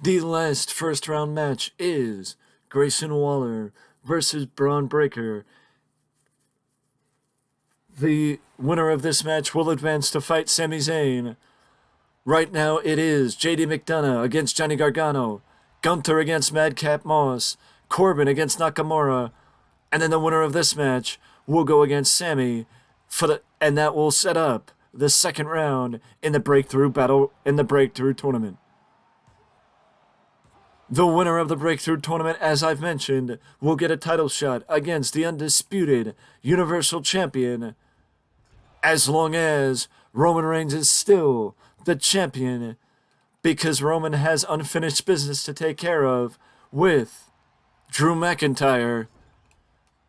The last first round match is Grayson Waller versus Braun Breaker. The winner of this match will advance to fight Sami Zayn. Right now it is JD McDonough against Johnny Gargano, Gunther against Madcap Moss, Corbin against Nakamura, and then the winner of this match will go against Sami and that will set up the second round in the breakthrough tournament. The winner of the breakthrough tournament, as I've mentioned, will get a title shot against the undisputed Universal Champion, as long as Roman Reigns is still the champion, because Roman has unfinished business to take care of with Drew McIntyre,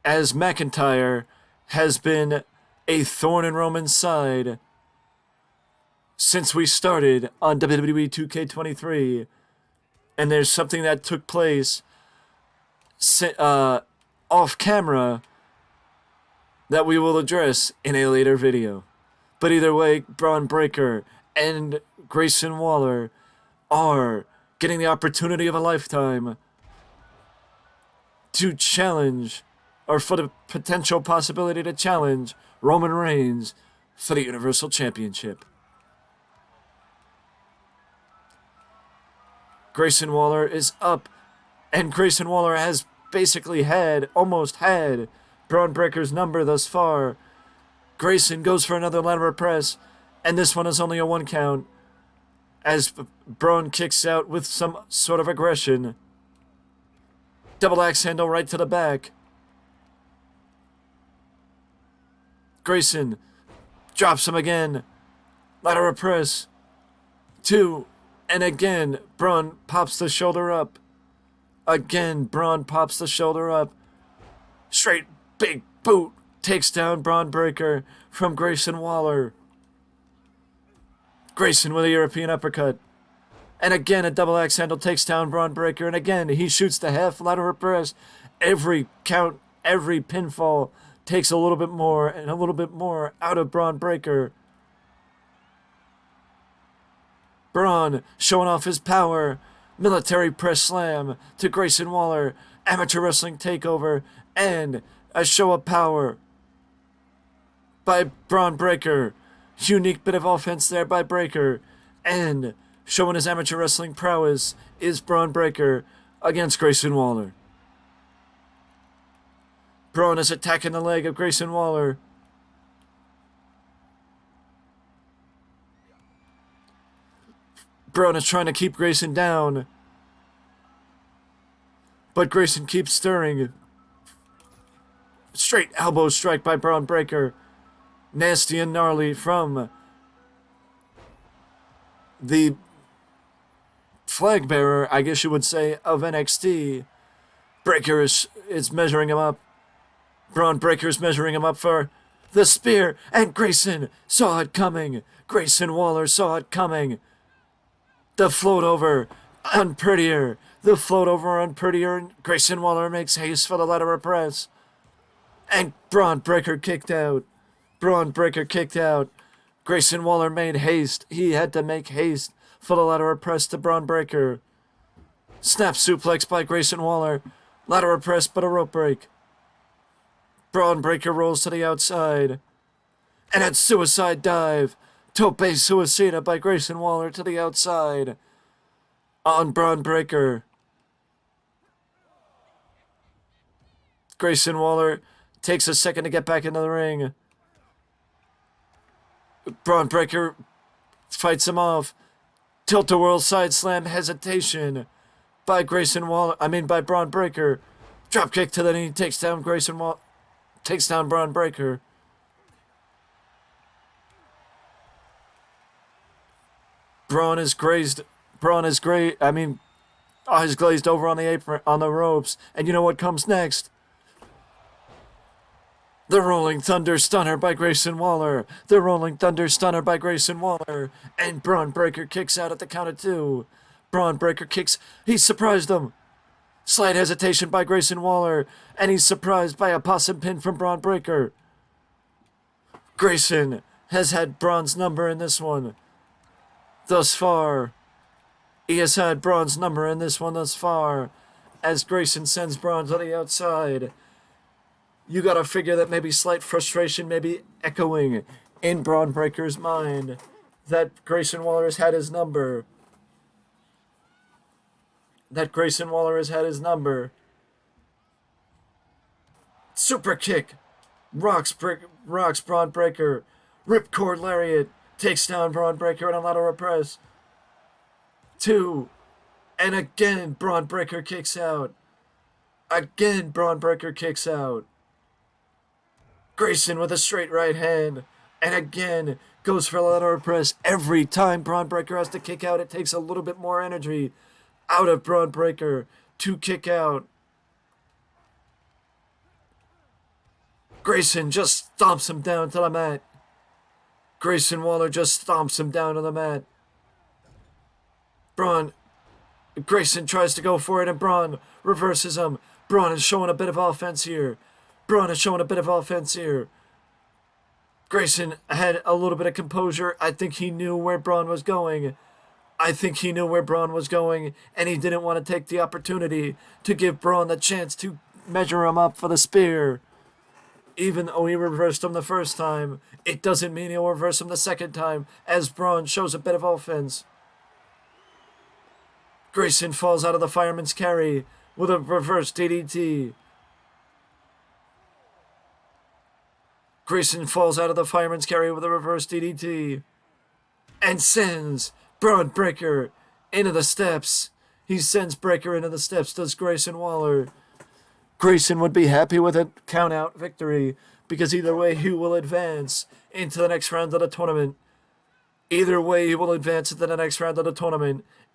as McIntyre has been a thorn in Roman's side since we started on WWE 2K23. And there's something that took place off camera that we will address in a later video. But either way, Braun Breaker and Grayson Waller are getting the opportunity of a lifetime to challenge, or for the potential possibility to challenge, Roman Reigns for the Universal Championship. Grayson Waller is up, and Grayson Waller has basically almost had Braun Breaker's number thus far. Grayson goes for another lateral press, and this one is only a 1 count, as Braun kicks out with some sort of aggression. Double axe handle right to the back. Grayson drops him again. Lateral press. 2. And again, Braun pops the shoulder up. Again, Braun pops the shoulder up. Straight big boot takes down Braun Breaker from Grayson Waller. Grayson with a European uppercut. And again, a double axe handle takes down Braun Breaker. And again, he shoots the half lateral press. Every count, every pinfall takes a little bit more and a little bit more out of Braun Breaker. Braun showing off his power. Military press slam to Grayson Waller. Amateur wrestling takeover. And a show of power by Braun Breaker. Unique bit of offense there by Breaker. And showing his amateur wrestling prowess is Braun Breaker against Grayson Waller. Braun is attacking the leg of Grayson Waller. Braun is trying to keep Grayson down, but Grayson keeps stirring. Straight elbow strike by Braun Breaker. Nasty and gnarly from the flag bearer, I guess you would say, of NXT. Breaker is measuring him up. Braun Breaker is measuring him up for the spear, and Grayson saw it coming. Grayson Waller saw it coming. The float over unprettier. The float over unprettier, and Grayson Waller makes haste for the lateral press. And Braun Breaker kicked out. Braun Breaker kicked out. Grayson Waller made haste. He had to make haste for the lateral press to Braun Breaker. Snap suplex by Grayson Waller. Lateral press, but a rope break. Braun Breaker rolls to the outside. And a suicide dive. Tope suicida by Grayson Waller to the outside. On Braun Breaker. Grayson Waller takes a second to get back into the ring. Braun Breaker fights him off. Tilt-a-whirl side slam hesitation by by Braun Breaker. Drop kick to the knee, takes down Braun Breaker. Braun is glazed over on the apron, on the ropes. And you know what comes next? The Rolling Thunder Stunner by Grayson Waller. The Rolling Thunder Stunner by Grayson Waller. And Braun Breaker kicks out at the count of 2. Braun Breaker kicks. He surprised him. Slight hesitation by Grayson Waller. And he's surprised by a possum pin from Braun Breaker. Grayson has had Braun's number in this one. Thus far, He has had Braun's number in this one thus far, as Grayson sends Braun to the outside. You gotta figure that maybe slight frustration may be echoing in Braun Breaker's mind, that Grayson Waller has had his number. Super kick. Rocks Braun Breaker. Ripcord Lariat. Takes down Braun Breaker in a lateral press. 2. And again, Braun Breaker kicks out. Grayson with a straight right hand. And again, goes for a lateral press. Every time Braun Breaker has to kick out, it takes a little bit more energy out of Braun Breaker to kick out. Grayson just stomps him down to the mat. Grayson Waller just stomps him down to the mat. Grayson tries to go for it, and Braun reverses him. Braun is showing a bit of offense here. Grayson had a little bit of composure. I think he knew where Braun was going. And he didn't want to take the opportunity to give Braun the chance to measure him up for the spear. Even though he reversed him the first time, it doesn't mean he'll reverse him the second time, as Braun shows a bit of offense. Grayson falls out of the fireman's carry with a reverse DDT. And sends Braun Breaker into the steps. He sends Breaker into the steps, does Grayson Waller. Grayson would be happy with a count-out victory, because either way he will advance into the next round of the tournament.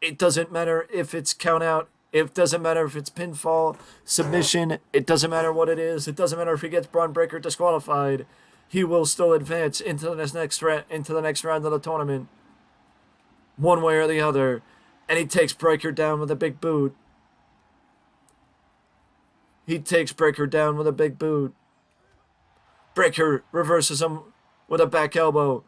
It doesn't matter if it's count-out. It doesn't matter if it's pinfall, submission. It doesn't matter what it is. It doesn't matter if he gets Braun Breaker disqualified. He will still advance into the next round of the tournament, one way or the other. And he takes Breaker down with a big boot. Breaker reverses him with a back elbow.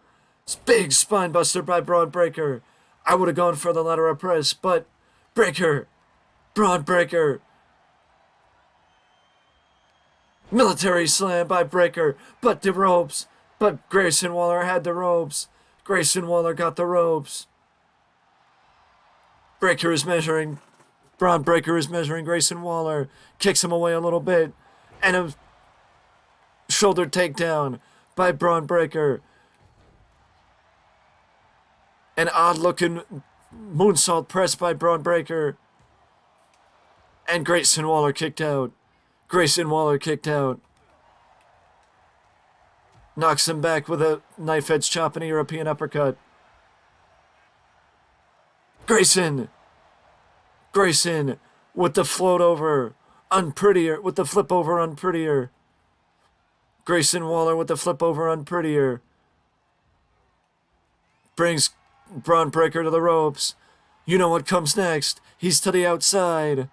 Big spine buster by Braun Breaker. I would have gone for the lateral press, but Braun Breaker. Military slam by Breaker, but the ropes. But Grayson Waller had the ropes. Grayson Waller got the ropes. Braun Breaker is measuring Grayson Waller. Kicks him away a little bit. And a shoulder takedown by Braun Breaker. An odd-looking moonsault press by Braun Breaker. And Grayson Waller kicked out. Knocks him back with a knife edge chop and a European uppercut. Grayson with the float over. With the flip over unprettier. Grayson Waller with the flip over unprettier. Brings Braun Breaker to the ropes. You know what comes next. He's to the outside.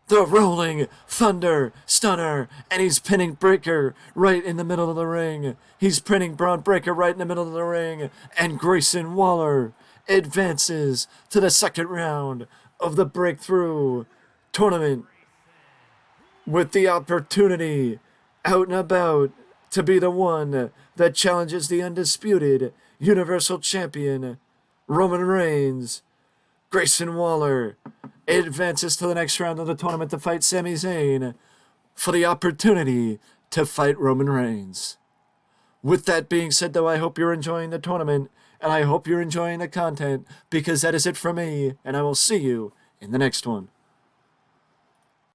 The Rolling Thunder Stunner. And he's pinning Breaker right in the middle of the ring. And Grayson Waller advances to the second round of the Breakthrough Tournament with the opportunity out and about to be the one that challenges the undisputed Universal Champion, Roman Reigns. Grayson Waller advances to the next round of the tournament to fight Sami Zayn for the opportunity to fight Roman Reigns. With that being said, though, I hope you're enjoying the tournament, and I hope you're enjoying the content, because that is it for me, and I will see you in the next one.